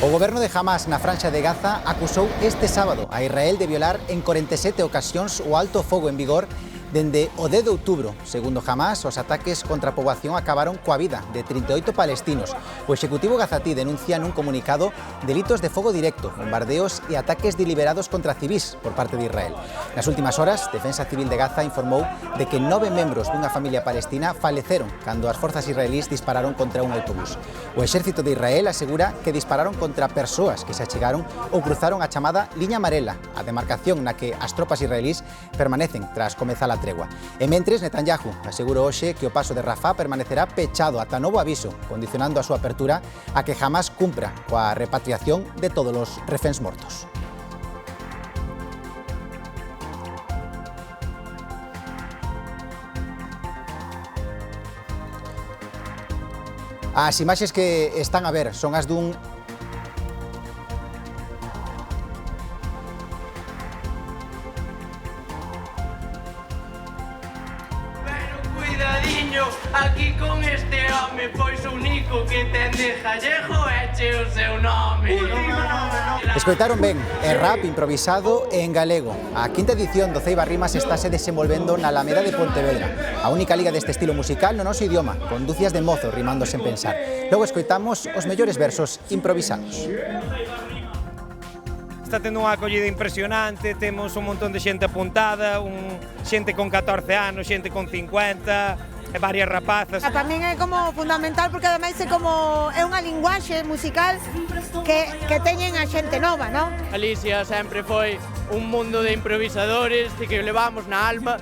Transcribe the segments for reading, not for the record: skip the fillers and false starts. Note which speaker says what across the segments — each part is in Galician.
Speaker 1: O goberno de Hamas na franxa de Gaza acusou este sábado a Israel de violar en 47 ocasións o alto fogo en vigor dende o 10 de outubro. Segundo Hamas, os ataques contra a poboación acabaron coa vida de 38 palestinos. O executivo gazatí denuncia nun comunicado delitos de fogo directo, bombardeos e ataques deliberados contra civís por parte de Israel. Nas últimas horas, Defensa Civil de Gaza informou de que 9 membros dunha familia palestina faleceron cando as forzas israelís dispararon contra un autobús. O exército de Israel asegura que dispararon contra persoas que se achegaron ou cruzaron a chamada liña amarela, a demarcación na que as tropas israelís permanecen tras comezar a tregua. E mentres, Netanyahu asegurou hoxe que o paso de Rafah permanecerá pechado ata novo aviso, condicionando a súa apertura a que jamás cumpra coa repatriación de todos os reféns mortos. As imaxes que están a ver son as dun
Speaker 2: aquí con este home, pois o único que ten de gallego é che o seu nome.
Speaker 1: Escoitaron ben, é rap improvisado e en galego. A quinta edición do Ceiba Rimas estáse desenvolvendo na Alameda de Pontevedra, a única liga deste estilo musical no noso idioma, con dúcias de mozos rimando sen pensar. Logo escoitamos os mellores versos improvisados.
Speaker 3: Está tendo unha acollida impresionante, temos un montón de xente apuntada, xente con 14 anos, xente con 50, e varias rapazas.
Speaker 4: Para min é como fundamental porque ademais é unha linguaxe musical que teñen a xente nova, non?
Speaker 2: Alicia sempre foi un mundo de improvisadores que levamos na alma.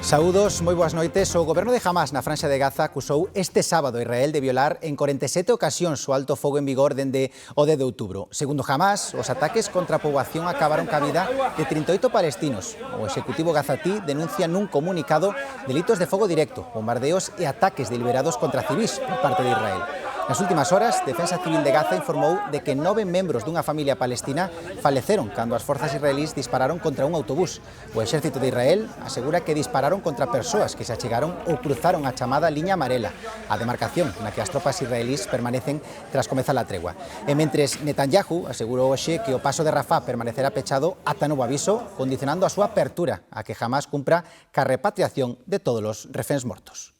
Speaker 1: Saúdos, moi boas noites. O goberno de Hamas na franxa de Gaza acusou este sábado a Israel de violar en 47 ocasións o alto fogo en vigor dende o 10 de outubro. Segundo Hamas, os ataques contra a poboación acabaron ca vida de 38 palestinos. O executivo gazatí denuncia nun comunicado delitos de fogo directo, bombardeos e ataques deliberados contra civís por parte de Israel. Nas últimas horas, Defensa Civil de Gaza informou de que 9 membros dunha familia palestina faleceron cando as forzas israelís dispararon contra un autobús. O exército de Israel asegura que dispararon contra persoas que se achegaron ou cruzaron a chamada liña amarela, a demarcación na que as tropas israelís permanecen tras comezar a tregua. E mentres Netanyahu asegurou hoxe que o paso de Rafah permanecerá pechado ata novo aviso, condicionando a súa apertura a que jamás cumpra ca repatriación de todos os reféns mortos.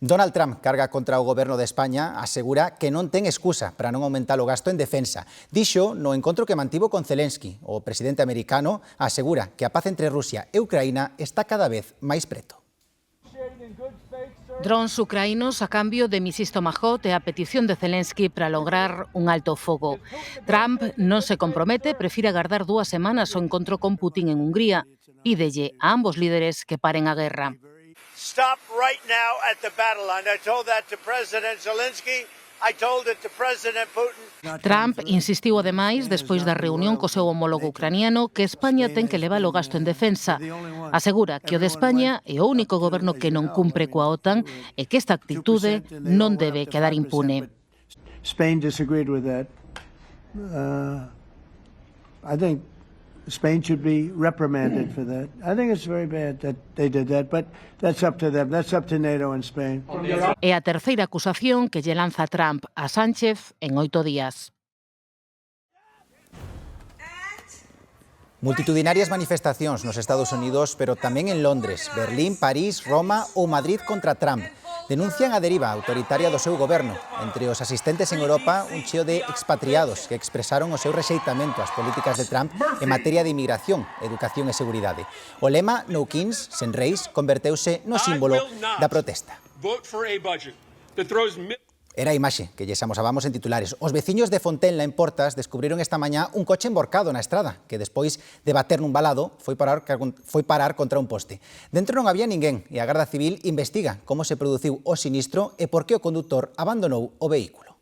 Speaker 1: Donald Trump carga contra o goberno de España, asegura que non ten excusa para non aumentar o gasto en defensa. Dixo no encontro que mantivo con Zelensky. O presidente americano asegura que a paz entre Rusia e Ucraína está cada vez máis preto.
Speaker 5: Drons ucraínos a cambio de misis Tomahawk e a petición de Zelensky para lograr un alto fogo. Trump non se compromete, prefire agardar 2 semanas o encontro con Putin en Hungría. Pídelle a ambos líderes que paren a guerra.
Speaker 6: Stop right now at the battle line. I told that to President Zelensky. I told it to President Putin.
Speaker 5: Trump insistiu ademais, despois da reunión co seu homólogo ucraniano, que España ten que levar o gasto en defensa. Asegura que o de España é o único goberno que non cumpre coa OTAN e que esta actitude non debe quedar impune.
Speaker 7: Spain disagreed with that. I think Spain should be reprimanded for that. I think it's very bad that they did that, but that's up to them. That's up to NATO and Spain.
Speaker 5: É a terceira acusación que lle lanza Trump a Sánchez en 8 días.
Speaker 1: Multitudinarias manifestacións nos Estados Unidos, pero tamén en Londres, Berlín, París, Roma ou Madrid contra Trump. Denuncian a deriva autoritaria do seu goberno. Entre os asistentes en Europa, un cheo de expatriados que expresaron o seu rexeitamento ás políticas de Trump en materia de inmigración, educación e seguridade. O lema No Kings, sen reis, converteuse no símbolo da protesta. Era a imaxe que lles amosábamos en titulares. Os veciños de Fontenla, en Portas, descubriron esta mañá un coche emborcado na estrada, que despois de bater nun balado foi parar contra un poste. Dentro non había ninguén e a Garda Civil investiga como se produciu o sinistro e por que o condutor abandonou o vehículo.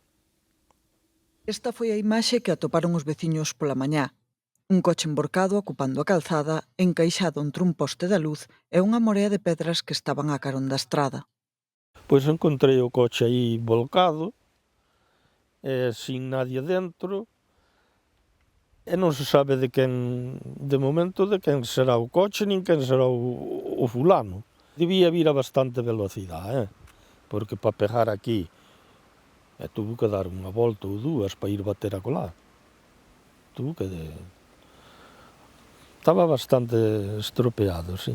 Speaker 8: Esta foi a imaxe que atoparon os veciños pola mañá. Un coche emborcado ocupando a calzada, encaixado entre un poste da luz e unha morea de pedras que estaban a carón da estrada.
Speaker 9: Pois encontrei o coche aí volcado, sin nadie dentro, E non se sabe de momento, de quen será o coche, nin quen será o fulano. Debía vir a bastante velocidade, porque para pegar aquí tuvo que dar unha volta ou dúas para ir bater a colar. Estaba bastante estropeado, sí.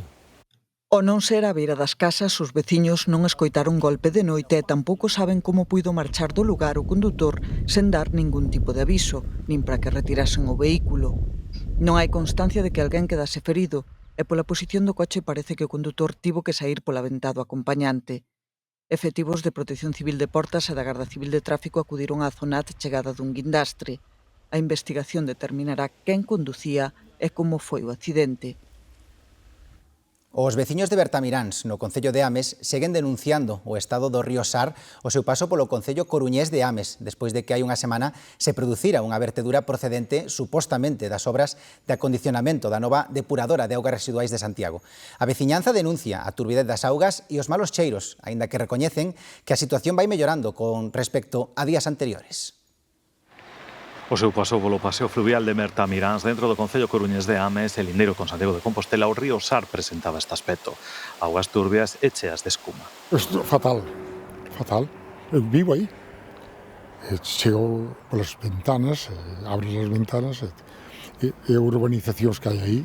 Speaker 8: O non ser á beira das casas, os veciños non escoitaron golpe de noite e tampouco saben como puido marchar do lugar o condutor sen dar ningún tipo de aviso, nin para que retirasen o vehículo. Non hai constancia de que alguén quedase ferido e pola posición do coche parece que o condutor tivo que saír pola ventá do acompañante. Efectivos de Protección Civil de Portas e da Garda Civil de Tráfico acudiron á zona de chegada dun guindastre. A investigación determinará quen conducía e como foi o accidente.
Speaker 1: Os veciños de Bertamiráns, no concello de Ames, seguen denunciando o estado do río Sar o seu paso polo concello coruñés de Ames, despois de que hai unha semana se producira unha vertedura procedente, supostamente, das obras de acondicionamento da nova depuradora de augas residuais de Santiago. A veciñanza denuncia a turbidez das augas e os malos cheiros, aínda que recoñecen que a situación vai mellorando con respecto a días anteriores.
Speaker 10: O seu paso polo paseo fluvial de Bertamiráns dentro do concello coruñés de Ames e lindeiro con Santiago de Compostela, o río Sar presentaba este aspecto. Augas turbias e cheas de espuma.
Speaker 11: Fatal, fatal. Eu vivo aí. Chego polas ventanas, abres as ventanas e a urbanizacións que hai aí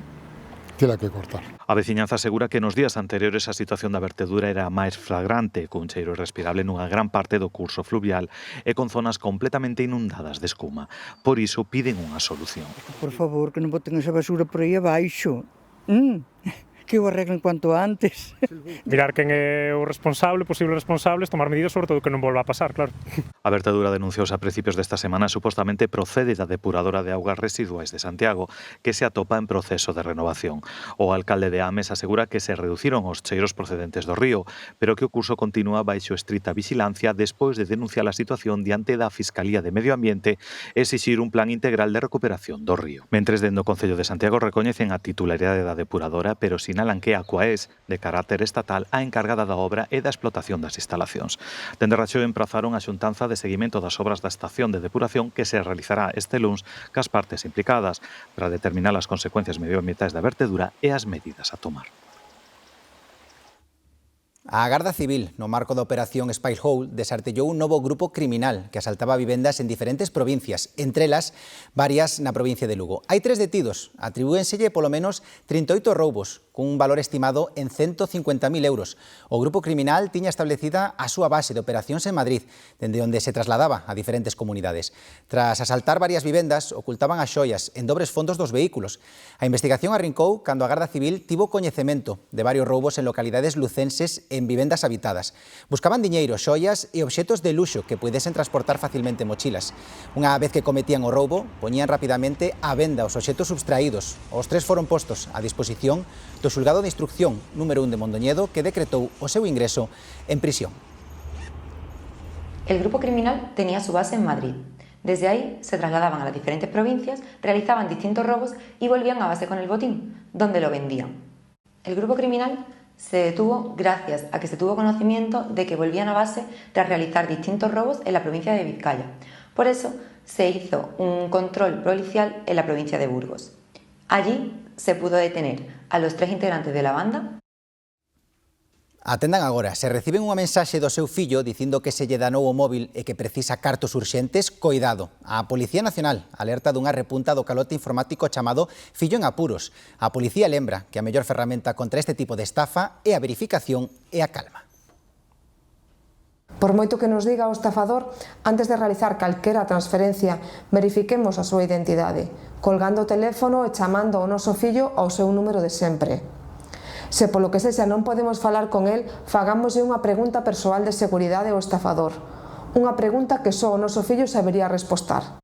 Speaker 11: tela que cortar.
Speaker 10: A veciñanza asegura que nos días anteriores a situación da vertedura era máis flagrante, cun cheiro irrespirable nunha gran parte do curso fluvial e con zonas completamente inundadas de escuma. Por iso piden unha solución.
Speaker 12: Por favor, que non boten esa basura por aí abaixo. Que o arreglen cuanto antes.
Speaker 13: Mirar quen é o responsable, posibles responsables, tomar medidas, sobre todo que non volva a pasar, claro.
Speaker 10: A vertedura denunciouse a principios desta semana supostamente procede da depuradora de augas residuais de Santiago, que se atopa en proceso de renovación. O alcalde de Ames asegura que se reduciron os cheiros procedentes do río, pero que o curso continúa baixo estrita vixilancia despois de denunciar a situación diante da Fiscalía de Medio Ambiente e exixir un plan integral de recuperación do río. Mentres, dende o Concello de Santiago recoñecen a titularidade da depuradora, pero sinalan que a Aquaes, de carácter estatal, a encargada da obra e da explotación das instalacións. Dende Raxó emprazaron a xuntanza de seguimento das obras da estación de depuración que se realizará este luns cas partes implicadas para determinar as consecuencias medioambientais da vertedura e as medidas a tomar.
Speaker 1: A Garda Civil, no marco da operación Spy Hole, desartellou un novo grupo criminal que asaltaba vivendas en diferentes provincias, entre elas varias na provincia de Lugo. Hai 3 detidos, atribúenselle polo menos 38 roubos, cun valor estimado en 150.000 euros. O grupo criminal tiña establecida a súa base de operacións en Madrid, dende onde se trasladaba a diferentes comunidades. Tras asaltar varias vivendas, ocultaban as xoias en dobres fondos dos vehículos. A investigación arrincou cando a Garda Civil tivo coñecemento de varios roubos en localidades lucenses en vivendas habitadas. Buscaban diñeiro, xoias e obxetos de luxo que puidesen transportar facilmente mochilas. Unha vez que cometían o roubo, poñían rapidamente á venda os obxetos subtraídos. Os 3 foron postos a disposición do Xulgado de Instrucción número 1 de Mondoñedo, que decretou o seu ingreso en prisión.
Speaker 14: El grupo criminal tenía su base en Madrid. Desde ahí se trasladaban a las diferentes provincias, realizaban distintos robos y volvían a base con el botín, donde lo vendían. El grupo criminal se detuvo gracias a que se tuvo conocimiento de que volvían a base tras realizar distintos robos en la provincia de Vizcaya. Por eso se hizo un control policial en la provincia de Burgos. Allí se pudo detener a los 3 integrantes de la banda.
Speaker 1: Atendan agora, se reciben unha mensaxe do seu fillo dicindo que se lle danou o móvil e que precisa cartos urxentes, coidado. A Policía Nacional alerta dunha repunta do calote informático chamado Fillo en Apuros. A Policía lembra que a mellor ferramenta contra este tipo de estafa é a verificación e a calma.
Speaker 15: Por moito que nos diga o estafador, antes de realizar calquera transferencia, verifiquemos a súa identidade, colgando o teléfono e chamando ao noso fillo ao seu número de sempre. Se polo que sexa non podemos falar con el, fagámoslle unha pregunta persoal de seguridade ao estafador. Unha pregunta que só o noso fillo sabería respostar.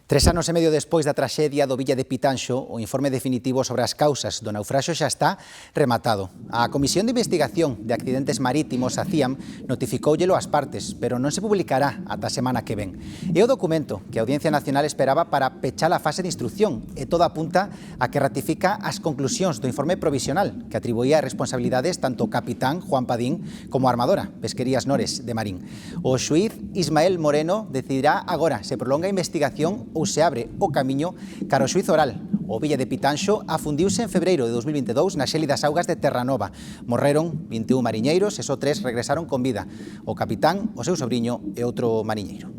Speaker 1: 3 anos e medio despois da traxedia do Villa de Pitanxo, o informe definitivo sobre as causas do naufraxio xa está rematado. A Comisión de Investigación de Accidentes Marítimos, a CIAM, notificóullelo ás partes, pero non se publicará ata a semana que ven. É o documento que a Audiencia Nacional esperaba para pechar a fase de instrucción e todo apunta a que ratifica as conclusións do informe provisional que atribuía responsabilidades tanto ao capitán Juan Padín como a armadora Pesquerías Nores de Marín. O xuíz Ismael Moreno decidirá agora se prolonga a investigación ou se abre o camiño cara ao xuízo oral. O Villa de Pitanxo afundiuse en febreiro de 2022 nas xélidas augas de Terranova. Morreron 21 mariñeiros e só 3 regresaron con vida. O capitán, o seu sobriño e outro mariñeiro.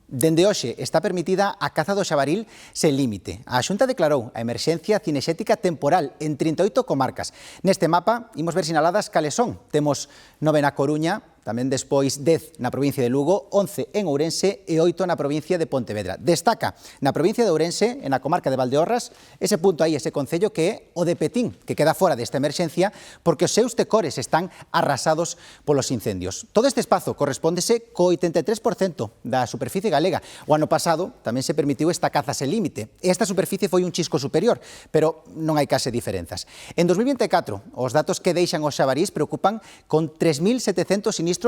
Speaker 1: Dende hoxe está permitida a caza do xabaril sen límite. A Xunta declarou a emerxencia cinexética temporal en 38 comarcas. Neste mapa imos ver sinaladas cales son. Temos 9 na Coruña, tamén despois 10 na provincia de Lugo, 11 en Ourense e 8 na provincia de Pontevedra. Destaca na provincia de Ourense, en a comarca de Valdeorras, ese punto aí, ese concello que é o de Petín, que queda fora desta emerxencia porque os seus tecores están arrasados polos incendios. Todo este espazo correspóndese co 83% da superficie galega. O ano pasado tamén se permitiu esta caza sen límite. Esta superficie foi un chisco superior, pero non hai case diferenzas. En 2024, os datos que deixan os xabarís preocupan con 3.700 sinistros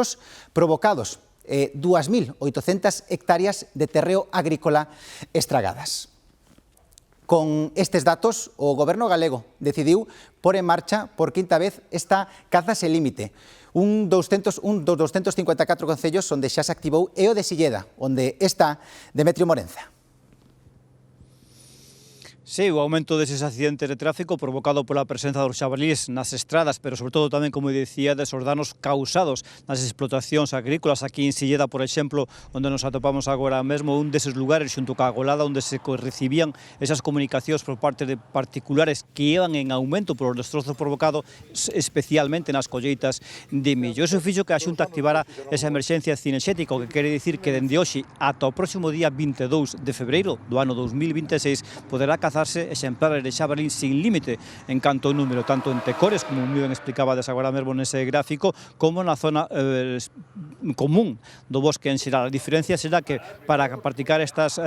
Speaker 1: provocados, 2.800 hectáreas de terreo agrícola estragadas. Con estes datos, o Goberno galego decidiu pôr en marcha por quinta vez esta caza sen límite. Un dos 254 concellos onde xa se activou é o de Silleda, onde está Demetrio Morenza.
Speaker 16: Sí, o aumento deses accidentes de tráfico provocado pola presenza dos xabalíes nas estradas, pero sobre todo tamén, como dicía, desos danos causados nas explotacións agrícolas. Aquí en Silleda, por exemplo, onde nos atopamos agora mesmo, un deses lugares xunto ca Agolada onde se recibían esas comunicacións por parte de particulares que iban en aumento por os destrozos provocados, especialmente nas colleitas de millo. Eso fixo que a Xunta activara esa emerxencia cinexética, o que quere dicir que dende hoxe ata o próximo día 22 de febreiro do ano 2026 poderá cazar exemplares de xabalín sin límite en canto ao número, tanto en tecores, como moi ben explicabades agora mesmo nese gráfico, como na zona común do bosque en xeral. A diferencia será que para practicar estas,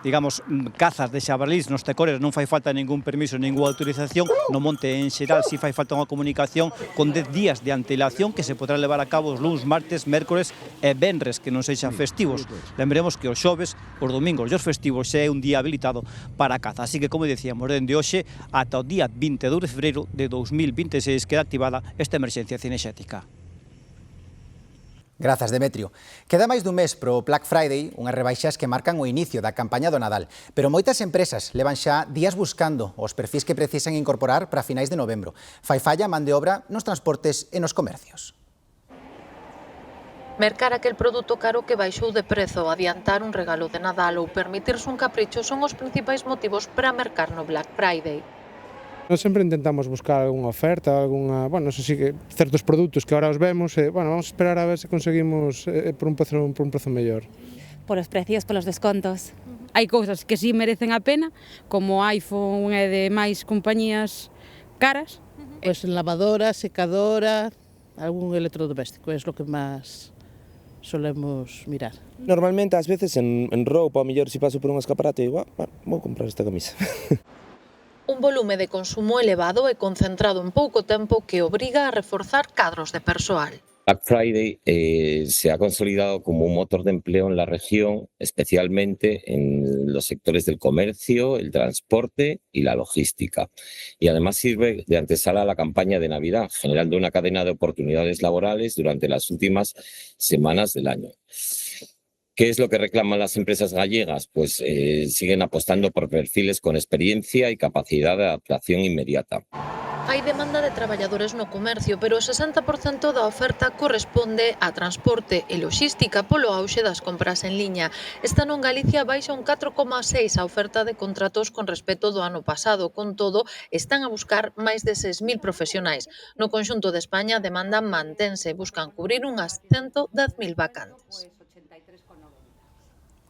Speaker 16: digamos, cazas de xabalís nos tecores non fai falta ningún permiso, ninguna autorización. No monte en xeral si fai falta unha comunicación con 10 días de antelación que se podrá levar a cabo os luns, martes, mércores e venres que non sexan festivos. Lembremos que os xoves, os domingos e os festivos xa é un día habilitado para caza. Así que, como decíamos, dende hoxe ata o día 22 de febreiro de 2026 queda activada esta emerxencia cinexética.
Speaker 1: Grazas, Demetrio. Queda máis dun mes pro Black Friday, unhas rebaixas que marcan o inicio da campaña do Nadal. Pero moitas empresas levan xa días buscando os perfis que precisan incorporar para finais de novembro. Fai falla man de obra nos transportes e nos comercios.
Speaker 5: Mercar aquel produto caro que baixou de prezo, adiantar un regalo de Nadal ou permitirse un capricho son os principais motivos para mercar no Black Friday.
Speaker 17: Nós sempre intentamos buscar algunha oferta, non sei se certos produtos que ahora os vemos, vamos a esperar a ver se conseguimos por un prezo mellor.
Speaker 18: Por os precios, polos descontos. Hai cousas que sí merecen a pena, como iPhone e de máis compañías caras.
Speaker 19: Pois lavadora, secadora, algún electrodoméstico, é o que máis solemos mirar.
Speaker 20: Normalmente, ás veces, en roupa, ao mellor, se paso por un escaparate, digo, vou comprar esta camisa.
Speaker 5: Un volume de consumo elevado e concentrado en pouco tempo que obriga a reforzar cadros de persoal.
Speaker 21: Black Friday se ha consolidado como un motor de empleo en la región, especialmente en los sectores del comercio, el transporte y la logística. Y además sirve de antesala a la campaña de Navidad, generando una cadena de oportunidades laborales durante las últimas semanas del año. ¿Qué es lo que reclaman las empresas gallegas? Pues siguen apostando por perfiles con experiencia y capacidad de adaptación inmediata.
Speaker 5: Hai demanda de traballadores no comercio, pero o 60% da oferta corresponde a transporte e logística polo auxe das compras en liña. Esta ano en Galicia baixa un 4,6 a oferta de contratos con respecto do ano pasado. Con todo, están a buscar máis de 6.000 profesionais. No conxunto de España, a demanda mantense, buscan cubrir unhas 110.000 vacantes.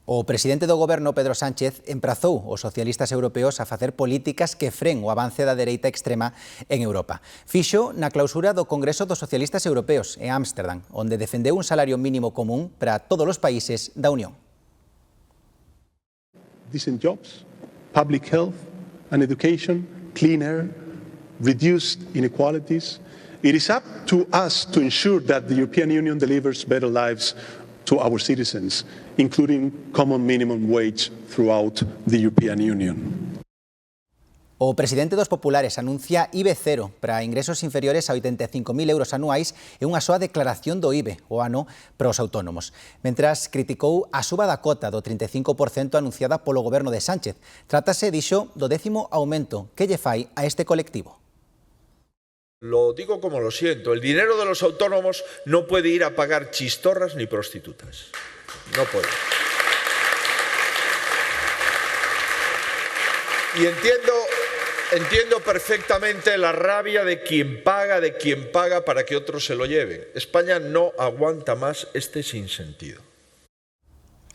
Speaker 1: O presidente do goberno, Pedro Sánchez, emprazou os socialistas europeos a facer políticas que fren o avance da dereita extrema en Europa. Fixo na clausura do Congreso dos Socialistas Europeos en Ámsterdam, onde defendeu un salario mínimo común para todos os países da Unión.
Speaker 3: Decent jobs, public health and education, clean air, reduced inequalities. It is up to us to ensure that the European Union delivers better lives to our citizens, including common minimum wage throughout the European Union.
Speaker 1: O presidente dos populares anuncia IBE cero para ingresos inferiores a 85.000 euros anuais e unha soa declaración do IBE o ano para os autónomos, mentras criticou a suba da cota do 35% anunciada polo goberno de Sánchez. Trátase, dixo, do 10º aumento que lle fai a este colectivo.
Speaker 22: Lo digo como lo siento, el dinero de los autónomos no puede ir a pagar chistorras ni prostitutas. No puede. Y entiendo perfectamente la rabia de quien paga para que otros se lo lleven. España no aguanta más este sinsentido.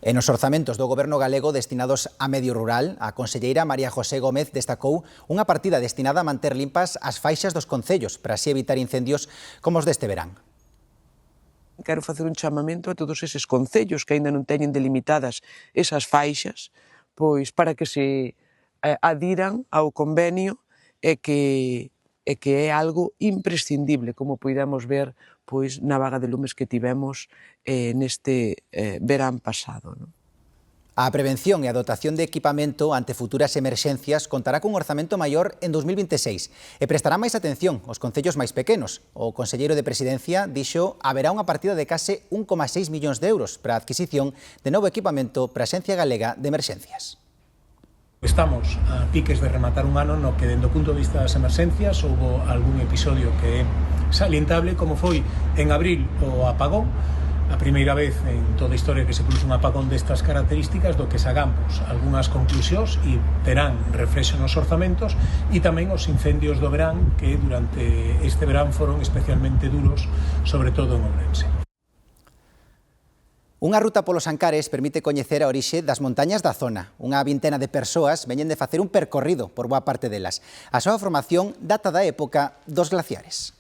Speaker 1: En os orzamentos do goberno galego destinados a medio rural, a conselleira María José Gómez destacou unha partida destinada a manter limpas as faixas dos concellos para así evitar incendios como os deste verán.
Speaker 23: Quero facer un chamamento a todos eses concellos que aínda non teñen delimitadas esas faixas, pois para que se adiran ao convenio e que é algo imprescindible, como puidamos ver pois na vaga de lumes que tivemos neste verán pasado.
Speaker 1: A prevención e a dotación de equipamento ante futuras emerxencias contará cun orzamento maior en 2026 e prestará máis atención aos concellos máis pequenos. O conselleiro de Presidencia dixo haberá unha partida de case 1,6 millóns de euros para a adquisición de novo equipamento para a Axencia Galega de Emerxencias.
Speaker 24: Estamos a piques de rematar un ano no que, dende o punto de vista das emerxencias, houve algún episodio que é salientable, como foi en abril o apagón, a primeira vez en toda a historia que se produce un apagón destas características, do que sacamos algunhas conclusións e terán reflexo nos orzamentos, e tamén os incendios do verán, que durante este verán foron especialmente duros, sobre todo en Ourense.
Speaker 1: Unha ruta polos Ancares permite coñecer a orixe das montañas da zona. Unha vintena de persoas veñen de facer un percorrido por boa parte delas. A súa formación data da época dos glaciares.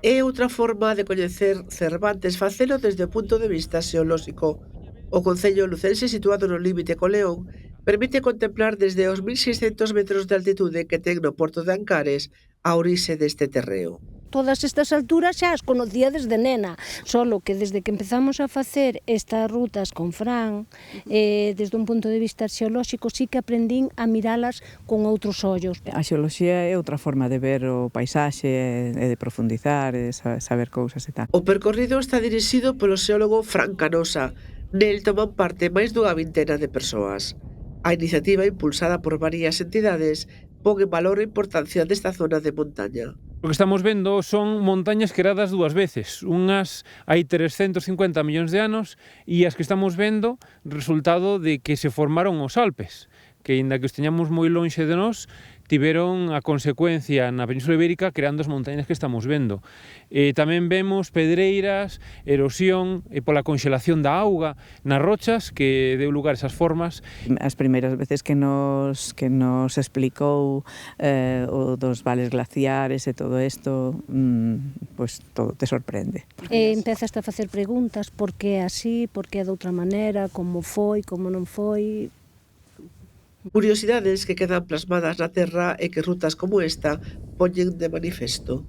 Speaker 25: É outra forma de coñecer Cervantes, facelo desde o punto de vista xeolóxico. O concello lucense, situado no límite co León, permite contemplar desde os 1.600 metros de altitude que ten no porto de Ancares a orixe deste terreo.
Speaker 26: Todas estas alturas xa as conocía desde nena, solo que desde que empezamos a facer estas rutas con Fran, desde un punto de vista xeolóxico, sí que aprendín a miralas con outros ollos.
Speaker 12: A xeoloxía é outra forma de ver o paisaxe e de profundizar, e saber cousas e tal.
Speaker 25: O percorrido está dirixido polo xeólogo Fran Canosa. Nel toman parte máis dunha vintena de persoas. A iniciativa, impulsada por varias entidades, pon en valor a importancia desta zona de montaña.
Speaker 27: O que estamos vendo son montañas creadas dúas veces. Unhas hai 350 millóns de anos e as que estamos vendo resultado de que se formaron os Alpes, que, aínda que os teñamos moi lonxe de nós, tiveron a consecuencia na Península Ibérica creando as montañas que estamos vendo. Tamén vemos pedreiras, erosión pola conxelación da auga nas rochas que deu lugar a esas formas.
Speaker 12: As primeiras veces que nos explicou o dos vales glaciares e todo isto, pois todo te sorprende.
Speaker 26: Empezaste a facer preguntas, por que así, por que de outra maneira, como foi, como non foi.
Speaker 25: Curiosidades que quedan plasmadas na terra e que rutas como esta poñen de manifesto.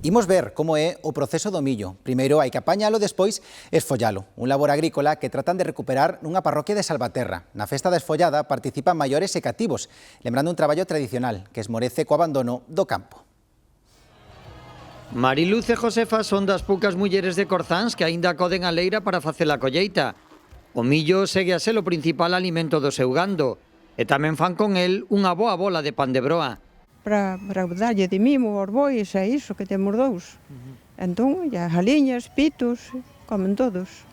Speaker 1: Imos ver como é o proceso do millo. Primeiro hai que apañalo, despois esfollalo. Un labor agrícola que tratan de recuperar nunha parroquia de Salvaterra. Na festa da esfollada participan maiores e cativos, lembrando un traballo tradicional que esmorece co abandono do campo.
Speaker 28: Mariluz e Josefa son das poucas mulleres de Corzáns que aínda acoden a leira para facer a colleita. O millo segue a ser o principal alimento do seu gando e tamén fan con el unha boa bola de pan de broa.
Speaker 12: Para darlle de mimo aos bois, é iso que temos dous. Entón, as galiñas, pitos, comen todos.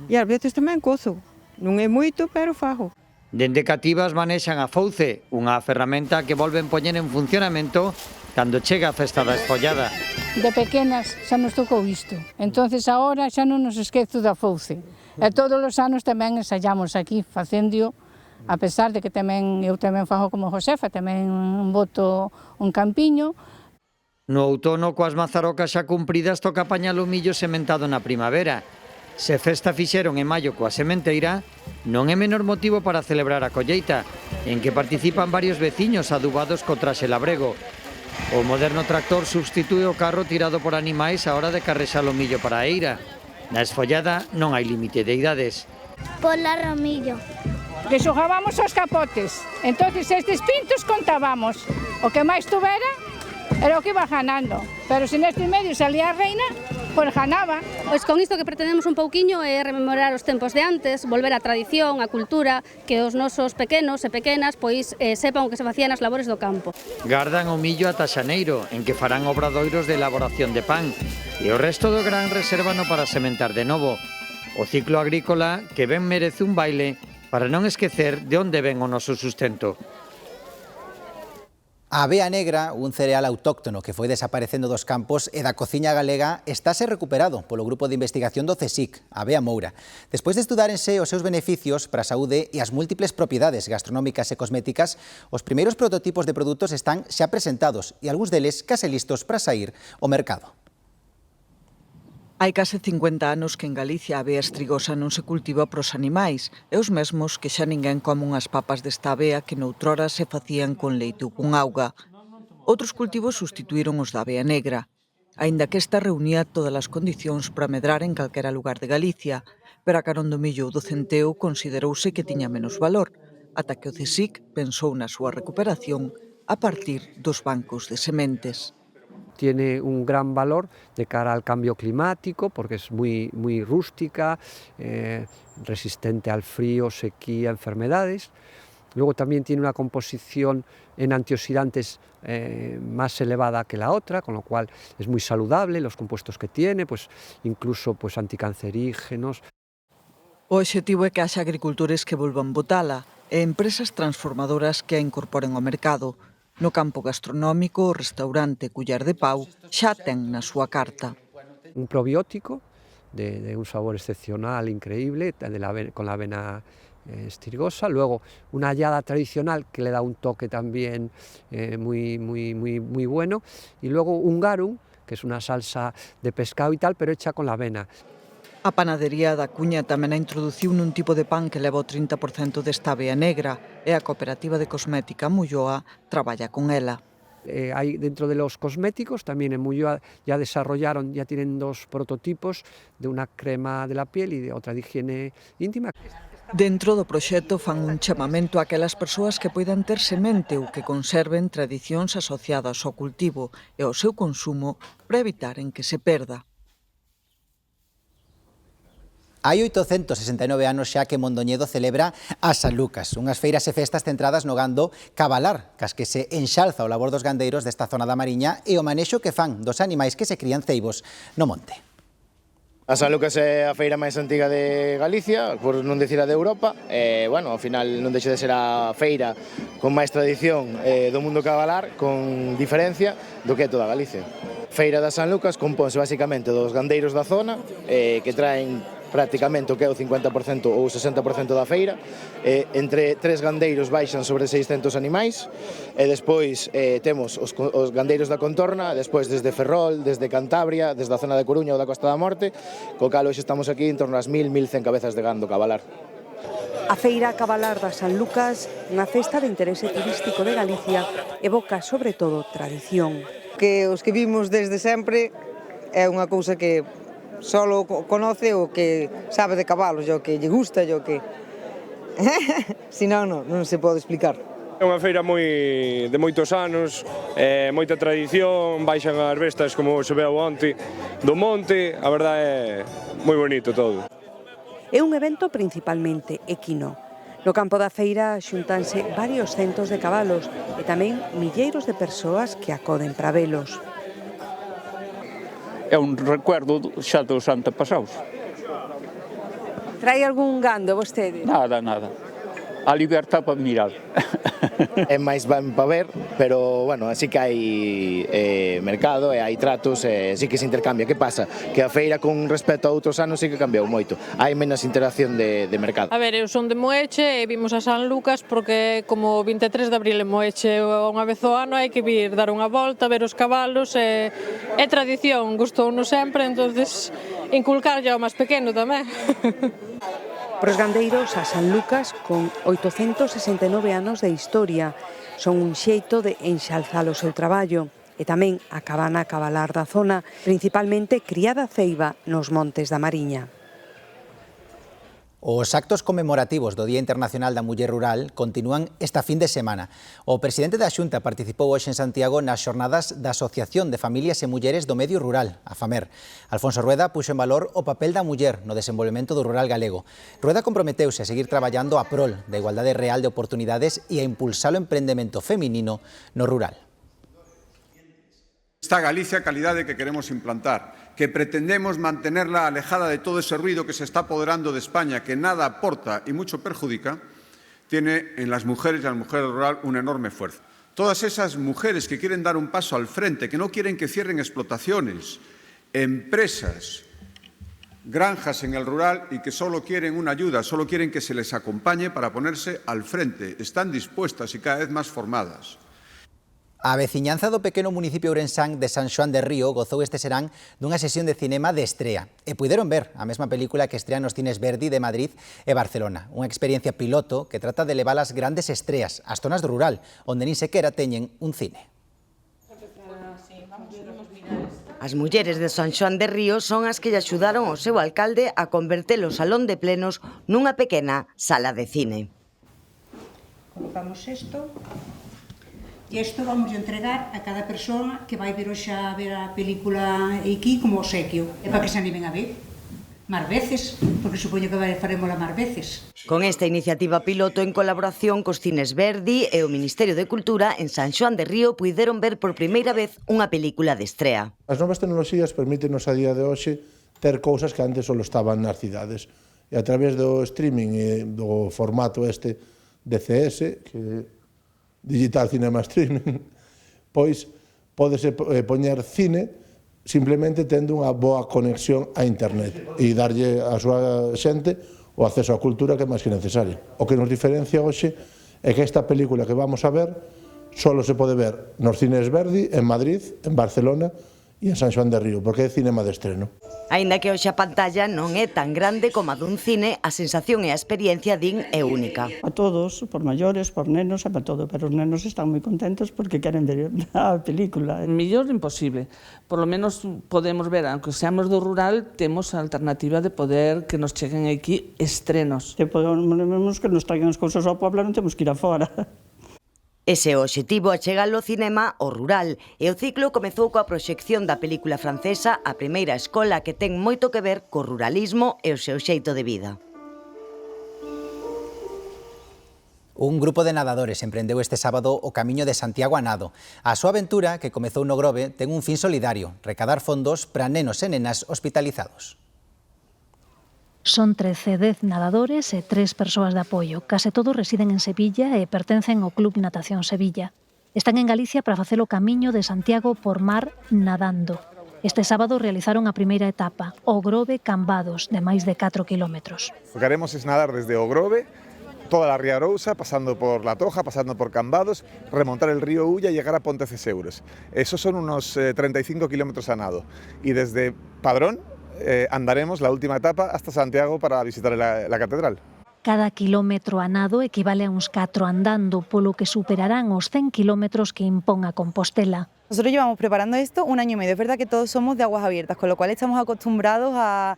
Speaker 12: E ás veces tamén cozo. Non é moito, pero fago.
Speaker 28: Dende cativas manexan a fouce, unha ferramenta que volven poñer en funcionamento cando chega a festa da esfollada.
Speaker 26: de pequenas xa nos tocou isto. Entonces agora xa non nos esquezo da fouce. E todos os anos tamén ensayamos aquí, facéndio, a pesar de que eu tamén fago como Josefa, tamén boto un campiño.
Speaker 28: No outono, coas mazarocas xa cumpridas, toca apañar o millo sementado na primavera. Se festa fixeron en maio coa sementeira, non é menor motivo para celebrar a colleita, en que participan varios veciños adubados co traxe labrego. O moderno tractor substitúe o carro tirado por animais á hora de carrexar o millo para a eira. Na esfollada non hai límite de idades.
Speaker 26: Pola Romillo. Que xogábamos aos capotes. Entonces estes pintos contábamos. O que máis tuvera era o que iba ganando. Pero se neste medio salía a reina, pois ganaba.
Speaker 2: Pois con isto que pretendemos un pouquiño é rememorar os tempos de antes, volver á tradición, á cultura, que os nosos pequenos e pequenas pois sepan o que se facía nas labores do campo.
Speaker 28: Gardan o millo ata xaneiro, en que farán obradoiros de elaboración de pan, e o resto do gran resérvano para sementar de novo. O ciclo agrícola que ben merece un baile para non esquecer de onde ven o noso sustento.
Speaker 1: A avea negra, un cereal autóctono que foi desaparecendo dos campos e da cociña galega, estáse recuperado polo grupo de investigación do CSIC, Avea Moura. Despois de estudárense os seus beneficios para a saúde e as múltiples propiedades gastronómicas e cosméticas, os primeiros prototipos de produtos están xa presentados e algúns deles case listos para sair ao mercado.
Speaker 4: Hai case 50 anos que en Galicia a avea estrigosa non se cultiva pros animais e os mesmos que xa ninguén come unhas papas desta avea que noutrora se facían con leite ou con auga. Outros cultivos sustituíron os da avea negra, aínda que esta reunía todas as condicións para medrar en calquera lugar de Galicia, pero a carón do millo ou do centeo considerouse que tiña menos valor, ata que o CSIC pensou na súa recuperación a partir dos bancos de sementes.
Speaker 6: Tiene un gran valor de cara al cambio climático porque es muy rústica, resistente al frío, sequía, enfermedades. Luego también tiene una composición en antioxidantes más elevada que la otra, con lo cual es muy saludable los compuestos que tiene, pues incluso pues anticancerígenos.
Speaker 4: O obxectivo é que haxa agricultores que volvan botala e empresas transformadoras que a incorporen ao mercado. No campo gastronómico, o restaurante Cullar de Pau xa ten na súa carta.
Speaker 6: Un probiótico de un sabor excepcional, increíble, con la avena estrigosa. Luego una hallada tradicional que le da un toque también muy bueno. Y luego un garum, que es una salsa de pescado y tal, pero hecha con la avena.
Speaker 4: A panadería da Cuña tamén a introduciu nun tipo de pan que leva o 30% desta avea negra e a cooperativa de cosmética Mulloa traballa con ela.
Speaker 6: Hay dentro de los cosméticos, también en Mulloa ya tienen 2 prototipos de una crema de la piel y de otra de higiene íntima.
Speaker 4: Dentro do proxecto fan un chamamento a aquelas persoas que poidan ter semente ou que conserven tradicións asociadas ao cultivo e ao seu consumo para evitar en que se perda.
Speaker 1: Hai 869 anos xa que Mondoñedo celebra a San Lucas, unhas feiras e festas centradas no gando cabalar, cas que se enxalza o labor dos gandeiros desta zona da Mariña e o manexo que fan dos animais que se crían ceibos no monte.
Speaker 7: A San Lucas é a feira máis antiga de Galicia, por non dicir a de Europa, e, bueno, ao final non deixa de ser a feira con máis tradición do mundo cabalar, con diferencia do que é toda Galicia. Feira da San Lucas compónse basicamente dos gandeiros da zona, que traen prácticamente o que é o 50% ou 60% da feira, entre 3 gandeiros baixan sobre 600 animais, e despois temos os gandeiros da contorna, despois desde Ferrol, desde Cantabria, desde a zona de Coruña ou da Costa da Morte, co cal hoxe estamos aquí en torno ás 1000-1100 cabezas de gando cabalar.
Speaker 8: A Feira Cabalar da San Lucas, unha festa de interese turístico de Galicia, evoca sobre todo tradición.
Speaker 9: Que os que vimos desde sempre é unha cousa que solo conoce o que sabe de cabalos, o que lle gusta, o que... Si non se pode explicar.
Speaker 11: É unha feira de moitos anos, moita tradición, baixan as bestas como se veu onte do monte, a verdade é moi bonito todo.
Speaker 8: É un evento principalmente equino. No campo da feira xuntanse varios centos de cabalos e tamén milleiros de persoas que acoden para velos.
Speaker 13: É un recuerdo xa dos antepasados.
Speaker 8: Trai algún gando vostede?
Speaker 13: Nada. a libertad para mirar.
Speaker 7: É máis van para ver, pero, bueno, así que hai mercado e hai tratos e sí que se intercambia. Que pasa? Que a feira con respecto a outros anos sí que cambiou moito. Hai menos interacción de mercado.
Speaker 10: A ver, eu son de Moeche e vimos a San Lucas porque como 23 de abril en Moeche unha vez ao ano hai que vir dar unha volta, ver os cabalos e é tradición, gustounos sempre, entonces inculcarlle ao máis pequeno tamén.
Speaker 8: Para os gandeiros, a San Lucas, con 869 anos de historia, son un xeito de enxalzar o seu traballo e tamén a cabana cabalar da zona, principalmente criada ceiba nos Montes da Mariña.
Speaker 1: Os actos conmemorativos do Día Internacional da Muller Rural continúan esta fin de semana. O presidente da Xunta participou hoxe en Santiago nas xornadas da Asociación de Familias e Mulleres do Medio Rural, a FAMER. Alfonso Rueda puxo en valor o papel da muller no desenvolvemento do rural galego. Rueda comprometeuse a seguir traballando a prol da igualdade real de oportunidades e a impulsar o emprendemento feminino no rural.
Speaker 14: Esta Galicia calidade que queremos implantar, que pretendemos mantenerla alejada de todo ese ruido que se está apoderando de España, que nada aporta y mucho perjudica, tiene en las mujeres y en la mujer rural un enorme esfuerzo. Todas esas mujeres que quieren dar un paso al frente, que no quieren que cierren explotaciones, empresas, granjas en el rural y que solo quieren una ayuda, solo quieren que se les acompañe para ponerse al frente, están dispuestas y cada vez más formadas.
Speaker 1: A veciñanza do pequeno municipio ourensán de San Xoán de Río gozou este serán dunha sesión de cinema de estrea e puideron ver a mesma película que estrea nos cines Verdi de Madrid e Barcelona, unha experiencia piloto que trata de levar as grandes estreas ás zonas do rural, onde nin sequera teñen un cine.
Speaker 15: As mulleres de San Xoán de Río son as que lle axudaron ao seu alcalde a converter o salón de plenos nunha pequena sala de cine.
Speaker 16: Colocamos isto. E isto vamos a entregar a cada persoa que vai ver hoxe a ver a película aquí como obsequio. É para que se animen a ver máis veces, porque supoño que faremos máis veces.
Speaker 15: Con esta iniciativa piloto en colaboración cos cines Verdi e o Ministerio de Cultura en San Xoán de Río puideron ver por primeira vez unha película de estrea.
Speaker 17: As novas tecnoloxías permítenos a día de hoxe ter cousas que antes só estaban nas cidades. E a través do streaming e do formato este DCS, que Digital Cinema Streaming, pois pódese poñer cine simplemente tendo unha boa conexión a internet e darlle a súa xente o acceso á cultura que é máis que necesario. O que nos diferencia hoxe é que esta película que vamos a ver solo se pode ver nos cines Verdi, en Madrid, en Barcelona e en San Xoán de Río, porque é cinema de estreno.
Speaker 15: Aínda que hoxe a pantalla non é tan grande como a dun cine, a sensación e a experiencia din é única.
Speaker 12: A todos, por maiores, por nenos, e para todo, pero os nenos están moi contentos porque queren ver a película.
Speaker 18: Mellor imposible. Por lo menos podemos ver, aunque seamos do rural, temos a alternativa de poder que nos cheguen aquí estrenos.
Speaker 12: Se podemos que nos traigan as cousas ao Puebla, non temos que ir a fora.
Speaker 15: Ese é o obxectivo, achegalo ao cinema ao rural, e o ciclo comezou coa proxección da película francesa A primeira escola, que ten moito que ver co ruralismo e o seu xeito de vida.
Speaker 1: Un grupo de nadadores emprendeu este sábado o camiño de Santiago a nado. A súa aventura, que comezou no Grove, ten un fin solidario, recadar fondos para nenos e nenas hospitalizados.
Speaker 19: Son 10 nadadores e 3 persoas de apoio. Case todos residen en Sevilla e pertencen ao Club Natación Sevilla. Están en Galicia para facer o camiño de Santiago por mar nadando. Este sábado realizaron a primeira etapa, o Grove Cambados, de máis de 4 kilómetros.
Speaker 20: O que haremos es nadar desde o Grove, toda la Ría Arousa, pasando por La Toja, pasando por Cambados, remontar el río Ulla y llegar a Ponteceseuros. Esos son unos 35 kilómetros a nado. Y desde Padrón andaremos la última etapa hasta Santiago para visitar la catedral.
Speaker 19: Cada kilómetro a nado equivale a uns 4 andando, polo que superarán os 100 kilómetros que impón a Compostela.
Speaker 29: Nosotros llevamos preparando esto 1 año y medio. Es verdad que todos somos de aguas abiertas, con lo cual estamos acostumbrados a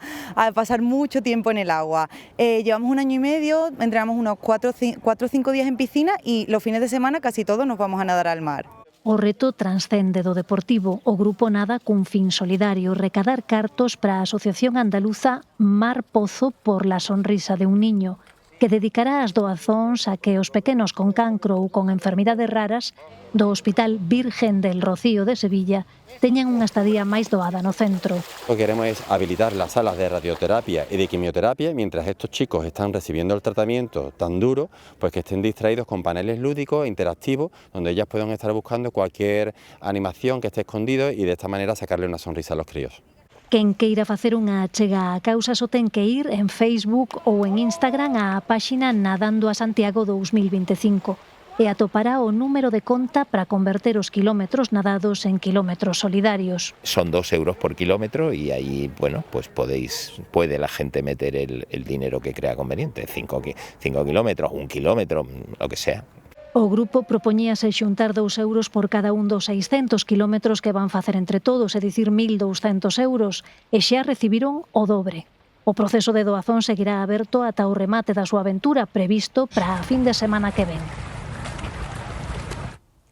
Speaker 29: pasar mucho tiempo en el agua. Llevamos 1 año y medio, entrenamos unos 4 o 5 días en piscina y los fines de semana casi todos nos vamos a nadar al mar.
Speaker 19: O reto transcende do deportivo. O grupo nada cun fin solidario, recadar cartos para a Asociación Andaluza Mar Pozo por la sonrisa de un niño. que dedicará as doazóns a que os pequenos con cancro ou con enfermidades raras do Hospital Virgen del Rocío de Sevilla teñan unha estadía máis doada no centro.
Speaker 3: Lo que queremos es habilitar las salas de radioterapia y de quimioterapia mientras estos chicos están recibiendo el tratamiento tan duro, pues que estén distraídos con paneles lúdicos e interactivos donde ellas puedan estar buscando cualquier animación que esté escondido y de esta manera sacarle una sonrisa a los críos.
Speaker 19: Quen queira facer unha achega á causa só ten que ir en Facebook ou en Instagram á páxina Nadando a Santiago 2025 e atopará o número de conta para converter os kilómetros nadados en kilómetros solidarios.
Speaker 5: Son 2 euros por kilómetro y ahí, bueno, pues puede la gente meter el dinero que crea conveniente, 5 kilómetros, 1 kilómetro, lo que sea.
Speaker 19: O grupo propoñíase xuntar 2 euros por cada un dos 600 kilómetros que van facer entre todos, é dicir, 1.200 euros, e xa recibiron o dobre. O proceso de doazón seguirá aberto ata o remate da súa aventura previsto para a fin de semana que ven.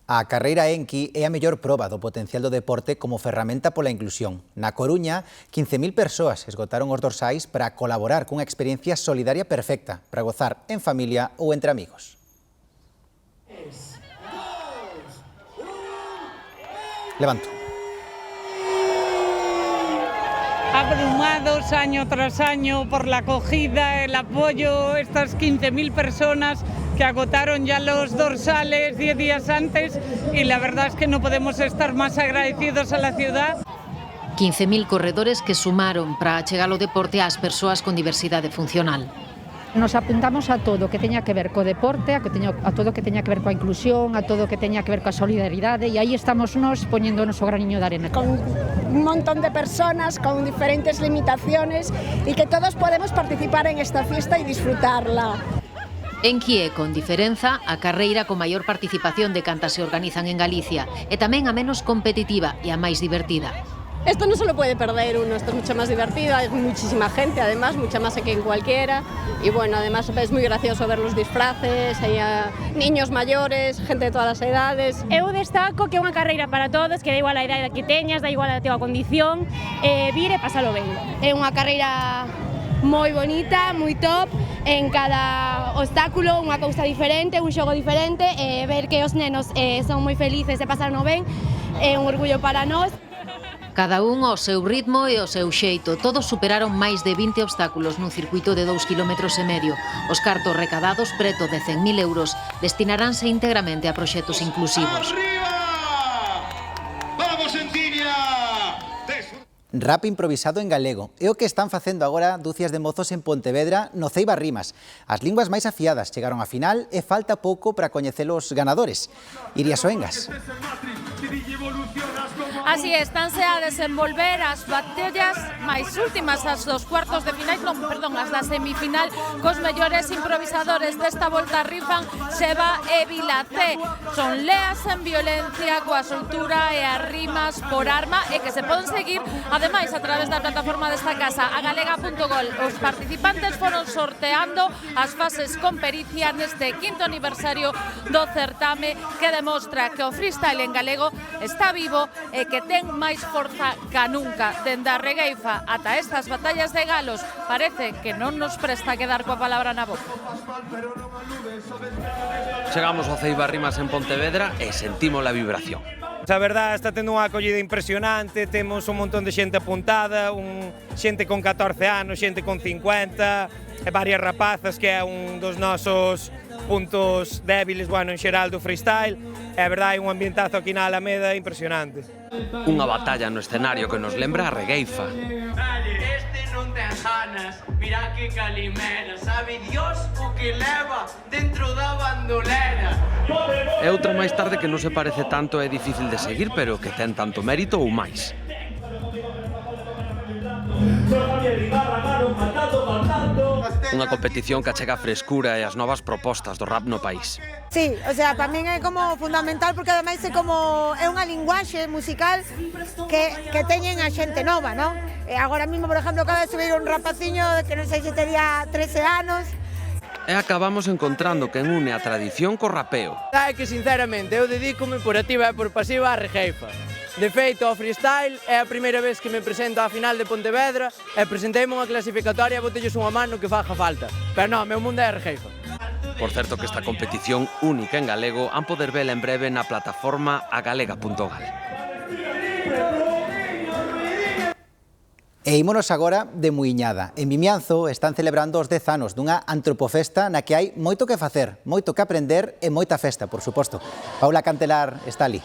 Speaker 1: A carreira Enki é a mellor proba do potencial do deporte como ferramenta pola inclusión. Na Coruña, 15.000 persoas esgotaron os dorsais para colaborar cunha experiencia solidaria perfecta para gozar en familia ou entre amigos. Levanto.
Speaker 21: Abrumados año tras año por la acogida, el apoyo, estas 15.000 personas que agotaron ya los dorsales 10 días antes y la verdad es que no podemos estar más agradecidos a la ciudad.
Speaker 22: 15.000 corredores que sumaron para achegar o deporte ás persoas con diversidade funcional.
Speaker 23: Nos apuntamos a todo que teña que ver co deporte, a todo que teña que ver coa inclusión, a todo que teña que ver coa solidaridade e aí estamos nós poñendo o noso graniño de arena.
Speaker 24: Con un montón de personas con diferentes limitaciones y que todos podemos participar en esta fiesta y disfrutarla.
Speaker 22: Enki é, con diferenza, a carreira con maior participación de cantas se organizan en Galicia e tamén a menos competitiva e a máis divertida.
Speaker 24: Esto no se lo puede perder uno, esto es mucho más divertido, hay muchísima gente, además, mucha más que en cualquiera. Y bueno, además es muy gracioso ver los disfraces, hay niños mayores, gente de todas as edades.
Speaker 25: Eu destaco que é unha carreira para todos, que da igual a idade que teñas, da igual a tua condición, vir e pasalo ben.
Speaker 26: É unha carreira moi bonita, moi top, en cada obstáculo unha cousa diferente, un xogo diferente, ver que os nenos son moi felices e pasarno ben, é un orgullo para nós.
Speaker 22: Cada un ao seu ritmo e ao seu xeito. Todos superaron máis de 20 obstáculos nun circuito de 2,5 km. Os cartos recadados, preto de 100.000 euros, destinaránse íntegramente a proxectos inclusivos.
Speaker 27: ¡Vamos, Entinia!
Speaker 1: Rap improvisado en galego. É o que están facendo agora dúcias de mozos en Pontevedra no Ceiba Rimas. As linguas máis afiadas chegaron á final e falta pouco para coñecer os ganadores. Iria Soengas.
Speaker 30: Así estánse a desenvolver as batallas máis últimas, as dos cuartos de final, as da semifinal, cos mellores improvisadores desta volta rifan Seba e Vilacé. Son leas en violencia coa soltura e as rimas por arma e que se poden seguir ademais a través da plataforma desta casa, agalega.gol. Os participantes foron sorteando as fases con pericia neste 5º aniversario do certame que demostra que o freestyle en galego está vivo e que ten máis forza ca nunca. Dende a regueifa ata estas batallas de galos parece que non nos presta quedar coa palabra na boca.
Speaker 31: Chegamos ao Ceiba Rimas en Pontevedra e sentimos a vibración.
Speaker 32: A verdade está tendo unha acollida impresionante, temos un montón de xente apuntada, xente con 14 anos, xente con 50, e varias rapazas que é un dos nosos puntos débiles, bueno, en xeral do freestyle, e a verdade é un ambientazo aquí na Alameda impresionante.
Speaker 31: Unha batalla no escenario que nos lembra a regueifa.
Speaker 33: Este non ten ganas, mira que calimera, sabe Dios o que leva dentro da bandolera.
Speaker 31: E outra máis tarde que non se parece tanto é difícil de seguir, pero que ten tanto mérito ou máis. Unha competición que achega a frescura e as novas propostas do rap no país.
Speaker 34: Sí, o sea, para min é como fundamental porque ademais é unha linguaxe musical que teñen a xente nova, non? E agora mesmo, por exemplo, acaba de subir un rapaciño que non sei se tería 13 anos.
Speaker 31: E acabamos encontrando quen une a tradición co rapeo.
Speaker 33: É que, sinceramente, eu dedícome por activa e por pasiva á regueifa.
Speaker 2: De feito, o freestyle é a primeira vez que me presento á final de Pontevedra e presentei-me unha clasificatoria e botelles unha mano que faga falta. Pero non, meu mundo é Rejeifa.
Speaker 31: Por certo que esta competición única en galego han poder vela en breve na plataforma agalega.gal.
Speaker 1: E ímonos agora de Muiñada. En Vimianzo están celebrando os 10 anos dunha antropofesta na que hai moito que facer, moito que aprender e moita festa, por suposto. Paula Cantelar está ali.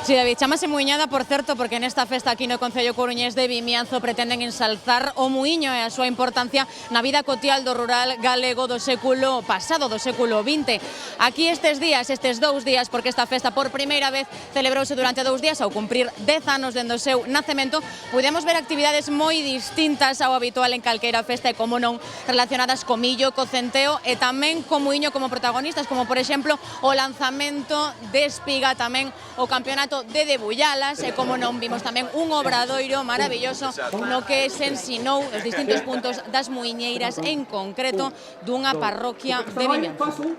Speaker 4: Sí, David, chamase Muiñada, por certo, porque nesta festa aquí no Concello Coruñés de Vimianzo pretenden ensalzar o muiño e a súa importancia na vida cotidiana do rural galego do século pasado, do século XX. Aquí estes 2 días, porque esta festa por primeira vez celebrouse durante 2 días ao cumprir 10 anos dende o seu nacemento, pudemos ver actividades moi distintas ao habitual en calqueira festa e, como non, relacionadas co millo, co centeo e tamén co muiño como protagonistas, como por exemplo o lanzamento de espiga, tamén o campeonato de debullalas e, como non, vimos tamén un obradoiro maravilloso no que se ensinou os distintos puntos das muiñeiras, en concreto dunha parroquia de Vimianzo.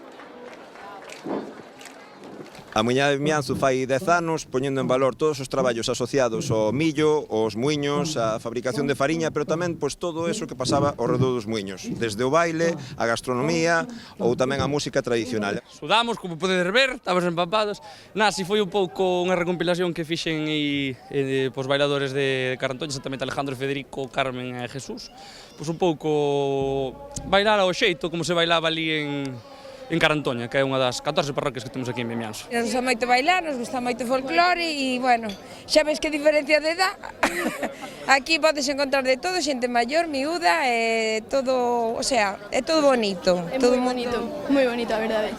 Speaker 6: A Muiñada de Vimianzo fai 10 anos, poñendo en valor todos os traballos asociados ao millo, aos muiños, a fabricación de fariña, pero tamén todo eso que pasaba ao redor dos muiños, desde o baile, a gastronomía ou tamén a música tradicional.
Speaker 7: Sudamos, como podedes ver, estamos empapados. Si foi un pouco unha recompilación que fixen pos bailadores de Carantoña, exatamente Alejandro, Federico, Carmen e Jesús. Pois un pouco bailar ao xeito, como se bailaba ali en Carantoña, que é unha das 14 parroquias que temos aquí en Vimianzo.
Speaker 8: Nos gusta moito bailar, nos gusta moito folclore e, bueno, xa ves que diferencia de edad. Aquí podes encontrar de todo, xente maior, miúda, todo, o sea, é todo bonito.
Speaker 26: É moi bonito, a verdade.